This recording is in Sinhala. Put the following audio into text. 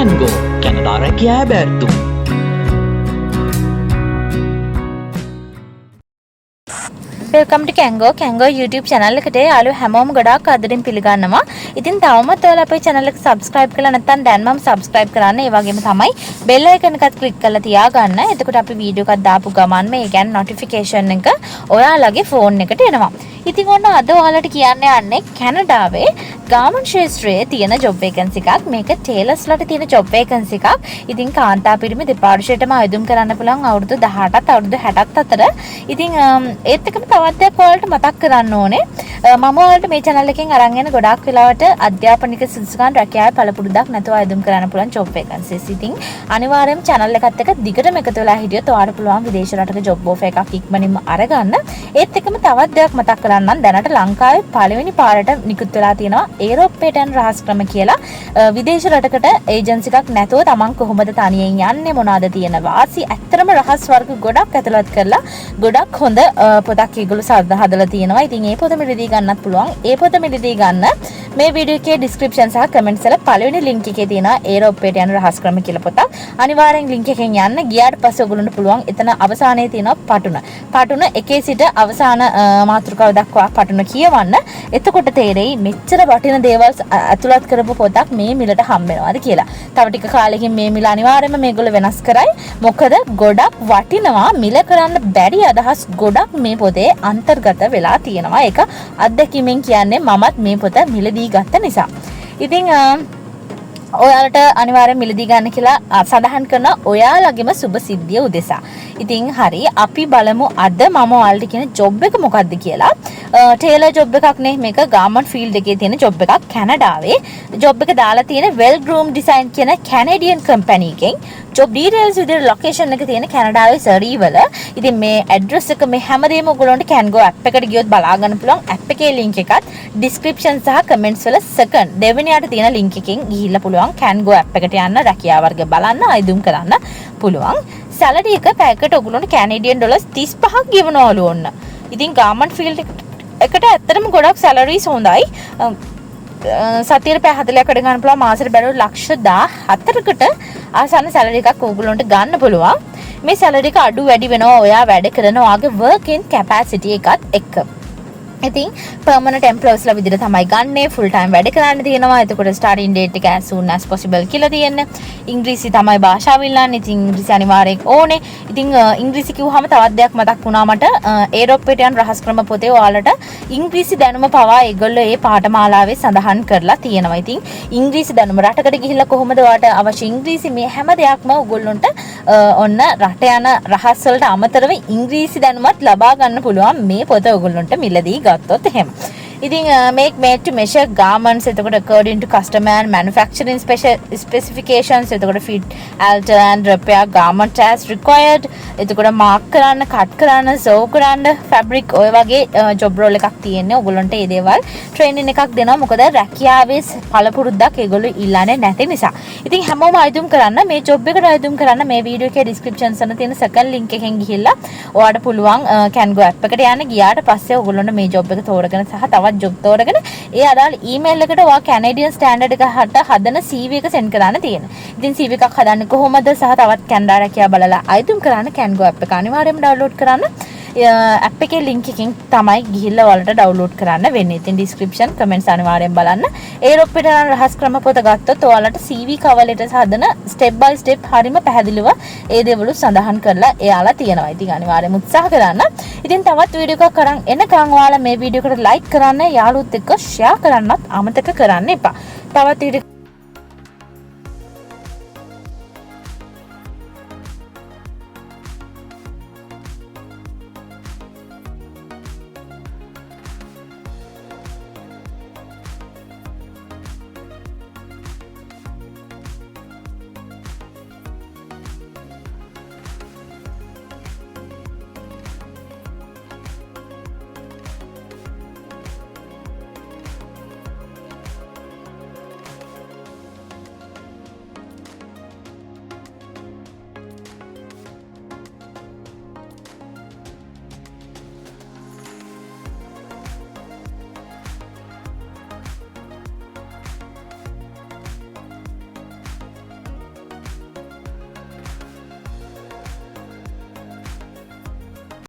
Kango, Canada රැකියා බැර්තු. වෙල්කම් ටු කැංගෝ YouTube channel එකට යාළුවෝ හැමෝම ගොඩාක් ආදරෙන් පිළිගන්නවා. ඉතින් තවමත් ඔයාලා අපේ channel එක subscribe කරලා නැත්නම් දැන් මම subscribe කරන්න. ඒ වගේම තමයි bell icon එකත් click කරලා තියාගන්න. එතකොට අපි වීඩියෝ එකක් දාපු ගමන් මේ කියන්නේ notification එක ඔයාලගේ phone එකට එනවා. ඉතින් ඔන්න අද ඔයාලට කියන්න යන්නේ කැනඩාවේ ගාමන් ශාස්ත්‍රයේ තියෙන job vacancy එකක්. මේක tailors-ලාට තියෙන job vacancy එකක්. ඉතින් කාන්තා පිරිමි දෙපාර්ශ්වයටම ආයුධම් කරන්න පුළුවන් අවුරුදු 18ත් අවුරුදු 60ත් අතර. ඉතින් ඒත් එකම තවත් දෙයක් ඔයාලට මතක් කරන්න ඕනේ. මම ඔයාලට මේ channel එකෙන් අරන් එන ගොඩාක් වෙලාවට අධ්‍යාපනික සුදුසුකම් රැකියාවේ පළපුරුද්දක් නැතුව ආයුධම් කරන්න පුළුවන් job vacancies. ඉතින් අනිවාර්යයෙන්ම channel එකත් එක්ක දිගටම එකතු වෙලා හිටියොත් ඔයාලට පුළුවන් විදේශ රටක job offer එකක් ඉක්මනින්ම අරගන්න. ඒත් එකම තවත් දෙයක් මතක් කරන්නම්. දැනට ලංකාවේ පළවෙනි පාරට නිකුත් වෙලා තියෙනවා ඒරෝප්පේට යන රහස් ක්‍රම කියලා. විදේශ රටකට ඒජන්සි එකක් නැතුව තමන් කොහොමද තනියෙන් යන්නේ, මොනවාද තියෙන වාසි, ඇත්තටම රහස් වර්ග ගොඩක් ඇතුළත් කරලා ගොඩක් හොඳ පොතක් ඒගොල්ලෝ හදලා තියෙනවා. ඉතින් ඒ පොත මිලදී ගන්නත් පුළුවන්. ඒ පොත මිලදී ගන්න මේ වීඩියෝ එකේ description සහ comments වල පළවෙනි link එකේ තියෙනවා ඒරෝප්පේට යන රහස් ක්‍රම කියලා පොතක්. අනිවාර්යෙන් link එකෙන් යන්න. ගියාට පස්සේ ඔයගොල්ලන්ට පුළුවන් එතන අවසානයේ තියෙනවා පටුන එකේ සිට අවසාන මාතෘකාව දක්වා පටුන කියවන්න. එතකොට තේරෙයි මෙච්චර වටින දේවල් ඇතුළත් කරපු පොතක් මේ මිලට හම්බ වෙනවාද කියලා. තව ටික කාලෙකින් මේ මිල අනිවාර්යයෙන්ම මේගොල්ලෝ වෙනස් කරයි. මොකද ගොඩක් වටිනවා මිල කරන්න බැරි අදහස් ගොඩක් මේ පොතේ අන්තර්ගත වෙලා තියෙනවා. ඒක අත්දැකීමෙන් කියන්නේ මමත් මේ පොත මිලදී ගත්ත නිසා. ඉතින් ඔයාලට අනිවාර්යෙන් මිලදී ගන්න කියලා සඳහන් කරන ඔයාලගේම සුබ සිද්ධිය උදෙසා. ඉතින් හරි අපි බලමු අද මම ඔයාලට කියන ජොබ් එක මොකක්ද කියලා. ටේලර් ජොබ් එකක් නේ මේක. ගාමන්ට් ෆීල්ඩ් එකේ තියෙන ජොබ් එකක් කැනඩාවේ. ජොබ් එක දාලා තියෙන වෙල් ග්‍රූම් ඩිසයින් කියන කැනේඩියන් කම්පැනි එකෙන්. ජොබ් ඩීටේල්ස් විදිහට ලොකේෂන් එක තියෙන කැනඩාවේ සරී වල. ඉතින් මේ ඇඩ්‍රස් එක මේ හැමදේම ඔයගොල්ලන්ට Cango app එකට ගියොත් බලා ගන්න පුළුවන්. app එකේ link එකත් description සහ comments වල second දෙවෙනියට තියෙන link එකෙන් ගිහිල්ලා පුළුවන් Cango app එකට යන්න රැකියා වර්ග බලන්න ආයුධම් කරන්න පුළුවන්. salary එක පැයකට ඔයගොල්ලන්ට කැනේඩියන් ඩොලර්ස් 35ක් ගෙවනවලු ඔන්න. ඉතින් ගාමන්ට් ෆීල්ඩ් එකට ඇත්තටම ගොඩක් salaries හොඳයි. සතියට පැය 40ක් වැඩ ගන්න පුළුවන්. මාසෙට බැලුවොත් ලක්ෂ 14කට ආසන්න salary එකක් ඔයගොල්ලන්ට ගන්න පුළුවන්. මේ salary එක අඩු වැඩි වෙනවා ඔයා වැඩ කරන ඔයාගේ working capacity එකත් එක්ක. ඉතින් permanent employees ලා විදිහට තමයි ගන්නේ. full time වැඩ කරන්න තියෙනවා. එතකොට starting date එක as soon as possible කියලා තියෙන්නේ. ඉංග්‍රීසි තමයි භාෂාව ඉල්ලන්නේ. ඉතින් ඉංග්‍රීසි අනිවාර්යෙන් ඕනේ. ඉතින් ඉංග්‍රීසි කිව්වහම තවත් දෙයක් මතක් වුණා මට. ඒරෝප්පේට යන රහස් ක්‍රම පොතේ ඔයාලට ඉංග්‍රීසි දැනුම පවා ඒගොල්ලෝ ඒ පාඨමාලාවේ සඳහන් කරලා තියෙනවා. ඉතින් ඉංග්‍රීසි දැනුම රටකට ගිහිල්ලා කොහොමද ඔයාලට අවශ්‍ය ඉංග්‍රීසි මේ හැම දෙයක්ම ඔයගොල්ලොන්ට ඔන්න රට යන රහස් වලට අමතරව ඉංග්‍රීසි දැනුමත් ලබා ගන්න පුළුවන් මේ පොත ඔයගොල්ලොන්ට මිලදී ගත්තොත් එහෙම. ඉතින් make made to measure garments එතකොට according to customer and manufacturing specifications එතකොට fit alter and repair garment as required එතකොට mark කරන්න cut කරන්න sew කරන්න fabric ඔය වගේ job role එකක් තියෙන්නේ. ඔයගොල්ලන්ට මේ දේවල් training එකක් දෙනවා. මොකද රැකියාවේ පළපුරුද්දක් ඒගොල්ලෝ ඉල්ලන්නේ නැති නිසා. ඉතින් හැමෝම ආයුධම් කරන්න මේ job එකට ආයුධම් කරන්න මේ වීඩියෝ එකේ description එකේ තියෙන second link එකෙන් ගිහිල්ලා ඔයාලට පුළුවන් Cango app එකට යන්න. ගියාට පස්සේ ඔයගොල්ලන්ට මේ job එක තෝරගෙන සහ තවත් ජොබ් තෝරගෙන ඒ අදාළ ඊමේල් එකට ඔයා කැනේඩියන් ස්ටෑන්ඩඩ් එක හදන CV එක සෙන්ඩ් කරන්න තියෙනවා. ඉතින් CV එකක් හදන්නේ කොහොමද සහ තවත් කැනඩා රැකියාව බලලා ආයුධම් කරන්න Cango app එක අනිවාර්යයෙන්ම ඩවුන්ලෝඩ් කරන්න. app එකේ link එකකින් තමයි ගිහිල්ලා ඔයාලට ඩවුන්ලෝඩ් කරන්න වෙන්නේ. ඉතින් description comments අනිවාර්යෙන් බලන්න. ඒරෝප්පේට යන රහස් ක්‍රම පොත ගත්තොත් ඔයාලට CV cover letter හදන step by step හරිම පැහැදිලිව ඒ දේවලු සඳහන් කරලා එයාලා තියෙනවා. ඉතින් අනිවාර්යෙන් උත්සාහ කරන්න. ඉතින් තවත් වීඩියෝ එකක් අරන් එනකන් ඔයාලා මේ වීඩියෝ එකට like කරන්න, යාළුවොත් එක්ක share කරන්නත් අමතක කරන්න එපා. තවත්